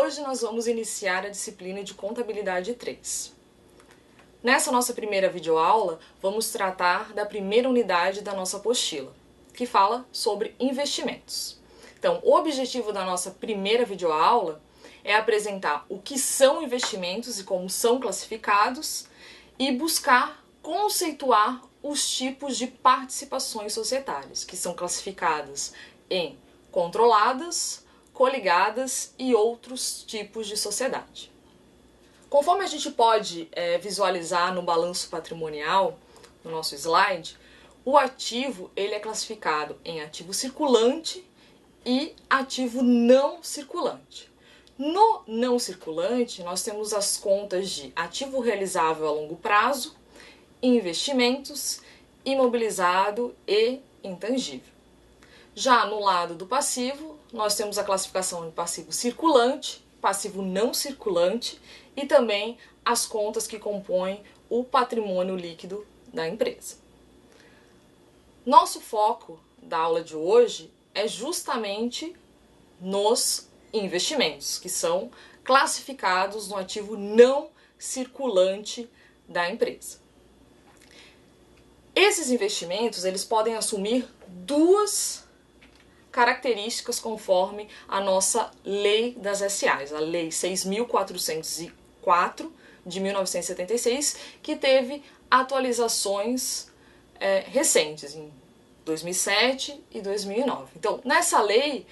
Hoje nós vamos iniciar a disciplina de Contabilidade 3. Nessa nossa primeira videoaula, vamos tratar da primeira unidade da nossa apostila, que fala sobre investimentos. Então, o objetivo da nossa primeira videoaula é apresentar o que são investimentos e como são classificados e buscar conceituar os tipos de participações societárias, que são classificadas em controladas, coligadas e outros tipos de sociedade. Conforme a gente pode visualizar no balanço patrimonial, no nosso slide, o ativo ele é classificado em ativo circulante e ativo não circulante. No não circulante, nós temos as contas de ativo realizável a longo prazo, investimentos, imobilizado e intangível. Já no lado do passivo, nós temos a classificação de passivo circulante, passivo não circulante e também as contas que compõem o patrimônio líquido da empresa. Nosso foco da aula de hoje é justamente nos investimentos, que são classificados no ativo não circulante da empresa. Esses investimentos eles podem assumir duas características conforme a nossa Lei das SAs, a Lei 6.404 de 1976, que teve atualizações recentes, em 2007 e 2009. Então, nessa lei,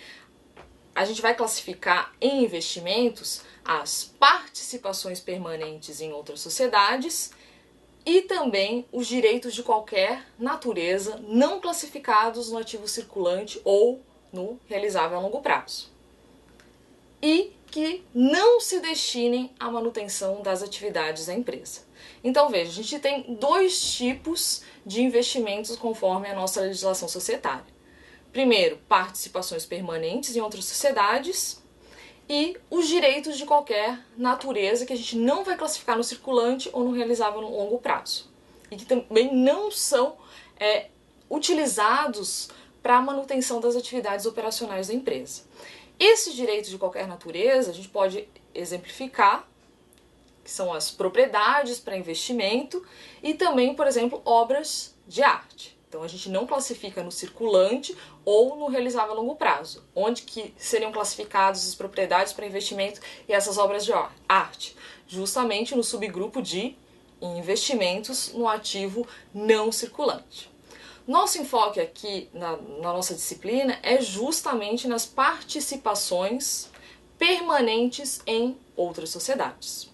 a gente vai classificar em investimentos as participações permanentes em outras sociedades e também os direitos de qualquer natureza não classificados no ativo circulante ou no realizável a longo prazo. E que não se destinem à manutenção das atividades da empresa. Então veja, a gente tem dois tipos de investimentos conforme a nossa legislação societária. Primeiro, participações permanentes em outras sociedades e os direitos de qualquer natureza que a gente não vai classificar no circulante ou no realizável a longo prazo. E que também não são utilizados para a manutenção das atividades operacionais da empresa. Esses direitos de qualquer natureza a gente pode exemplificar, que são as propriedades para investimento e também, por exemplo, obras de arte. Então a gente não classifica no circulante ou no realizável a longo prazo, onde que seriam classificadas as propriedades para investimento e essas obras de arte, justamente no subgrupo de investimentos no ativo não circulante. Nosso enfoque aqui na nossa disciplina é justamente nas participações permanentes em outras sociedades.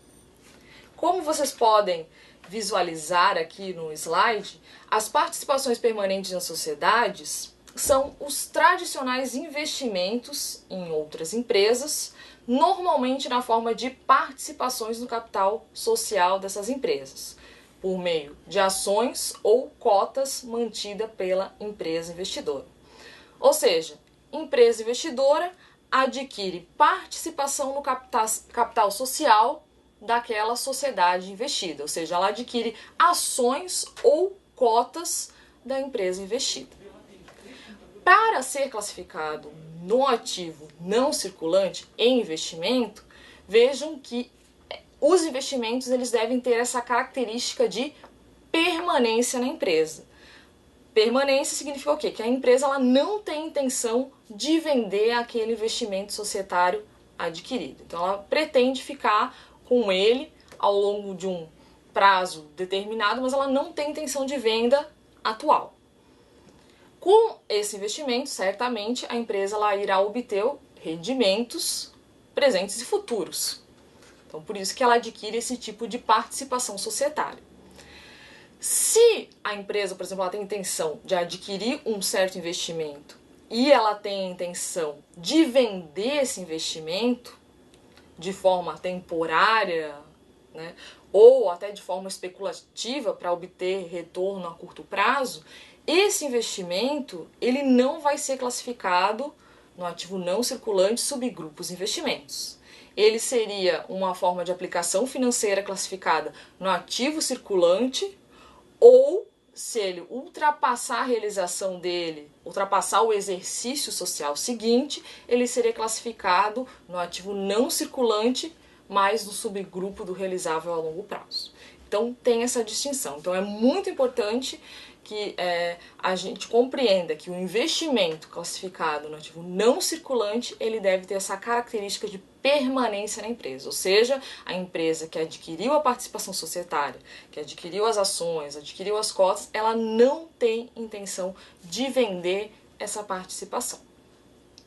Como vocês podem visualizar aqui no slide, as participações permanentes nas sociedades são os tradicionais investimentos em outras empresas, normalmente na forma de participações no capital social dessas empresas, por meio de ações ou cotas mantidas pela empresa investidora. Ou seja, empresa investidora adquire participação no capital social daquela sociedade investida, ou seja, ela adquire ações ou cotas da empresa investida. Para ser classificado no ativo não circulante em investimento, vejam que os investimentos eles devem ter essa característica de permanência na empresa. Permanência significa o quê? Que a empresa ela não tem intenção de vender aquele investimento societário adquirido. Então ela pretende ficar com ele ao longo de um prazo determinado, mas ela não tem intenção de venda atual. Com esse investimento, certamente a empresa ela irá obter rendimentos presentes e futuros. Então, por isso que ela adquire esse tipo de participação societária. Se a empresa, por exemplo, ela tem intenção de adquirir um certo investimento e ela tem a intenção de vender esse investimento de forma temporária, né, ou até de forma especulativa para obter retorno a curto prazo, esse investimento ele não vai ser classificado no ativo não circulante subgrupos investimentos. Ele seria uma forma de aplicação financeira classificada no ativo circulante ou se ele ultrapassar a realização dele, ultrapassar o exercício social seguinte, ele seria classificado no ativo não circulante, mas no subgrupo do realizável a longo prazo. Então tem essa distinção. Então é muito importante que a gente compreenda que o investimento classificado no ativo não circulante, ele deve ter essa característica de permanência na empresa, ou seja, a empresa que adquiriu a participação societária, que adquiriu as ações, adquiriu as cotas, ela não tem intenção de vender essa participação.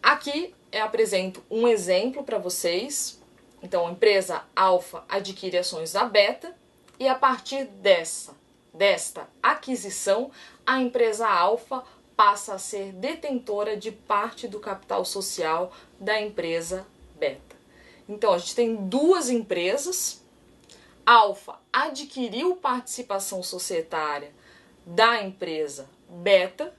Aqui eu apresento um exemplo para vocês. Então, a empresa alfa adquire ações da beta e a partir desta aquisição, a empresa alfa passa a ser detentora de parte do capital social da empresa beta. Então, a gente tem duas empresas. Alfa adquiriu participação societária da empresa beta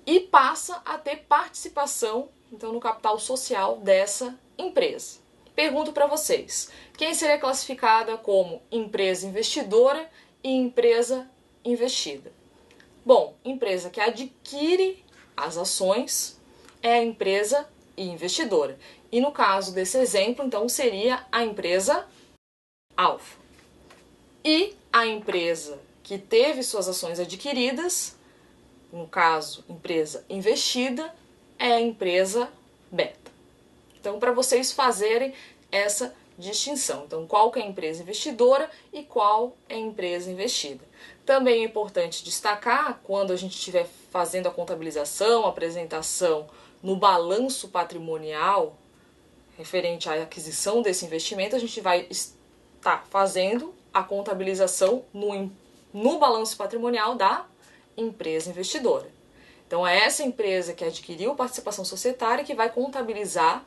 e passa a ter participação, então, no capital social dessa empresa. Pergunto para vocês, quem seria classificada como empresa investidora e empresa investida? Bom, empresa que adquire as ações é a empresa investidora. E no caso desse exemplo, então, seria a empresa alfa. E a empresa que teve suas ações adquiridas, no caso, empresa investida, é a empresa beta. Então, para vocês fazerem essa distinção. Então, qual que é a empresa investidora e qual é a empresa investida. Também é importante destacar, quando a gente estiver fazendo a contabilização, a apresentação no balanço patrimonial, referente à aquisição desse investimento, a gente vai estar fazendo a contabilização no balanço patrimonial da empresa investidora. Então, é essa empresa que adquiriu participação societária que vai contabilizar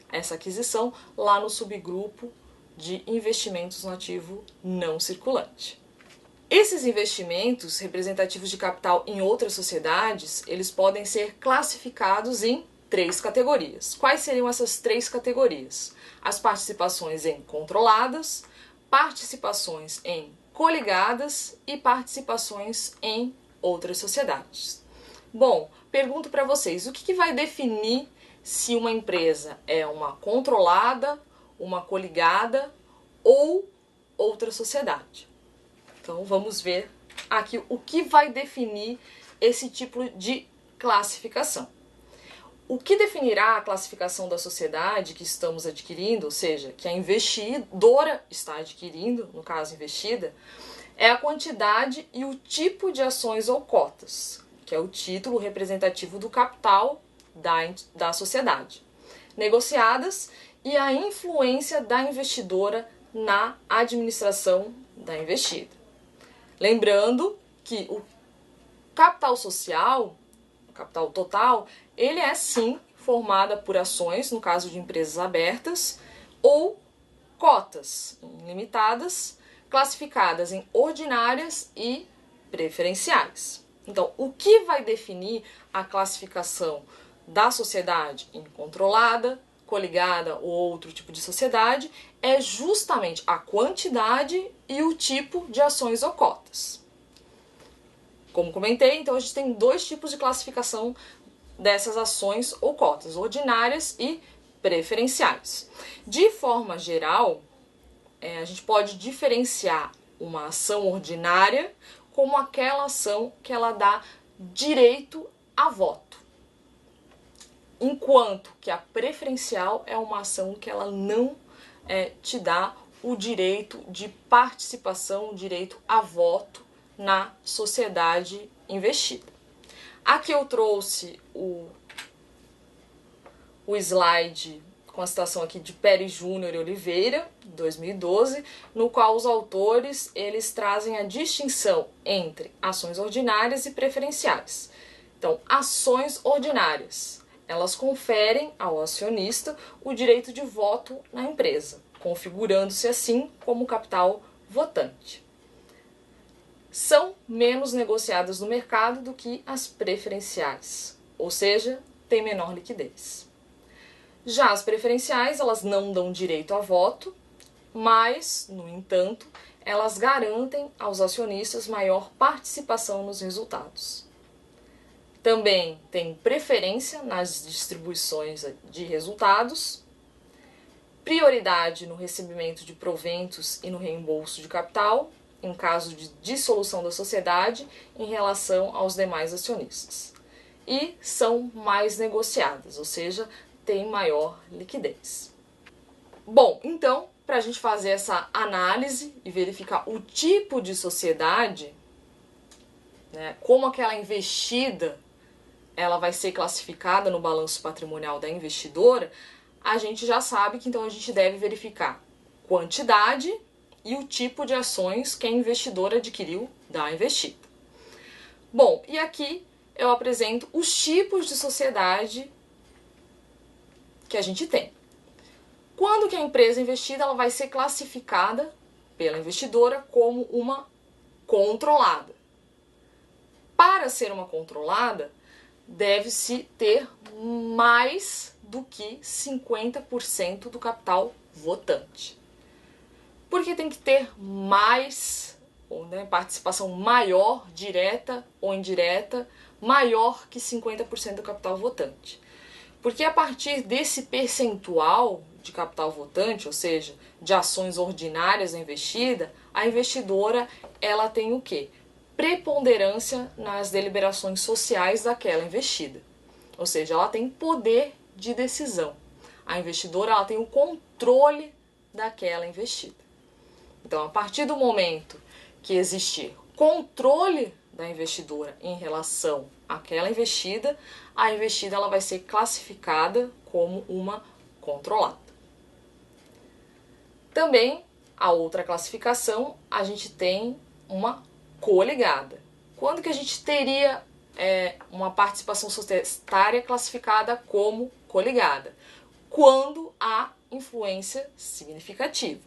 essa aquisição lá no subgrupo de investimentos no ativo não circulante. Esses investimentos representativos de capital em outras sociedades, eles podem ser classificados em 3 categorias. Quais seriam essas 3 categorias? As participações em controladas, participações em coligadas e participações em outras sociedades. Bom, pergunto para vocês, o que vai definir se uma empresa é uma controlada, uma coligada ou outra sociedade? Então vamos ver aqui o que vai definir esse tipo de classificação. O que definirá a classificação da sociedade que estamos adquirindo, ou seja, que a investidora está adquirindo, no caso investida, é a quantidade e o tipo de ações ou cotas, que é o título representativo do capital da sociedade, negociadas, e a influência da investidora na administração da investida. Lembrando que o capital social, o capital total, ele é sim formado por ações, no caso de empresas abertas, ou cotas limitadas, classificadas em ordinárias e preferenciais. Então, o que vai definir a classificação da sociedade em controlada, coligada ou outro tipo de sociedade é justamente a quantidade e o tipo de ações ou cotas. Como comentei, então a gente tem 2 tipos de classificação dessas ações ou cotas, ordinárias e preferenciais. De forma geral, a gente pode diferenciar uma ação ordinária como aquela ação que ela dá direito a voto, enquanto que a preferencial é uma ação que ela não te dá o direito de participação, o direito a voto na sociedade investida. Aqui eu trouxe o slide com a citação aqui de Pérez Júnior e Oliveira, 2012, no qual os autores eles trazem a distinção entre ações ordinárias e preferenciais. Então, ações ordinárias, elas conferem ao acionista o direito de voto na empresa, configurando-se assim como capital votante. São menos negociadas no mercado do que as preferenciais, ou seja, têm menor liquidez. Já as preferenciais, elas não dão direito a voto, mas, no entanto, elas garantem aos acionistas maior participação nos resultados. Também tem preferência nas distribuições de resultados, prioridade no recebimento de proventos e no reembolso de capital, em caso de dissolução da sociedade, em relação aos demais acionistas. E são mais negociadas, ou seja, têm maior liquidez. Bom, então, para a gente fazer essa análise e verificar o tipo de sociedade, né, como aquela investida ela vai ser classificada no balanço patrimonial da investidora, a gente já sabe que então a gente deve verificar quantidade e o tipo de ações que a investidora adquiriu da investida. Bom, e aqui eu apresento os tipos de sociedade que a gente tem. Quando que a empresa investida ela vai ser classificada pela investidora como uma controlada. Para ser uma controlada, deve-se ter mais do que 50% do capital votante. Porque tem que ter mais, participação maior, direta ou indireta, maior que 50% do capital votante. Porque a partir desse percentual de capital votante, ou seja, de ações ordinárias investida, a investidora ela tem o quê? Preponderância nas deliberações sociais daquela investida. Ou seja, ela tem poder de decisão. A investidora ela tem o controle daquela investida. Então, a partir do momento que existir controle da investidora em relação àquela investida, a investida ela vai ser classificada como uma controlada. Também, a outra classificação, a gente tem uma coligada. Quando que a gente teria uma participação societária classificada como coligada? Quando há influência significativa.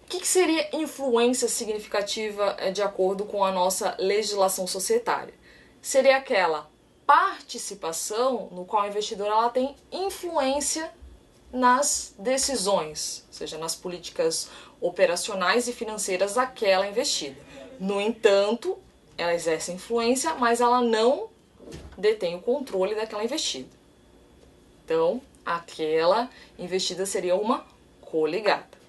O que seria influência significativa de acordo com a nossa legislação societária? Seria aquela participação no qual a investidora ela tem influência nas decisões, ou seja, nas políticas operacionais e financeiras daquela investida. No entanto, ela exerce influência, mas ela não detém o controle daquela investida. Então, aquela investida seria uma coligada.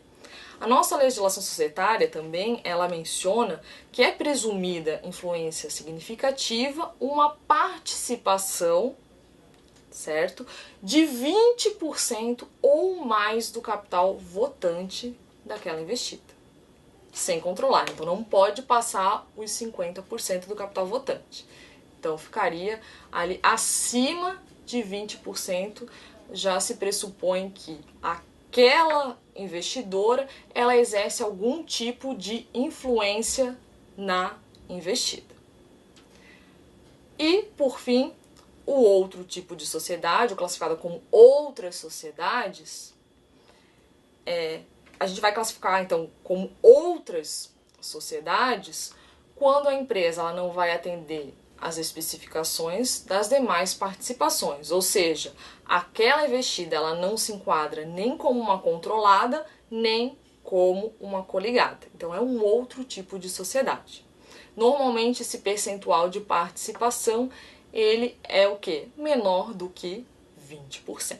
A nossa legislação societária também, ela menciona que é presumida influência significativa uma participação, certo, de 20% ou mais do capital votante daquela investida, sem controlar. Então, não pode passar os 50% do capital votante. Então, ficaria ali acima de 20%, já se pressupõe que aquela investidora, ela exerce algum tipo de influência na investida. E, por fim, o outro tipo de sociedade, classificada como outras sociedades, a gente vai classificar, então, como outras sociedades quando a empresa ela não vai atender às especificações das demais participações, ou seja, aquela investida ela não se enquadra nem como uma controlada, nem como uma coligada. Então, é um outro tipo de sociedade. Normalmente, esse percentual de participação, ele é o quê? Menor do que 20%.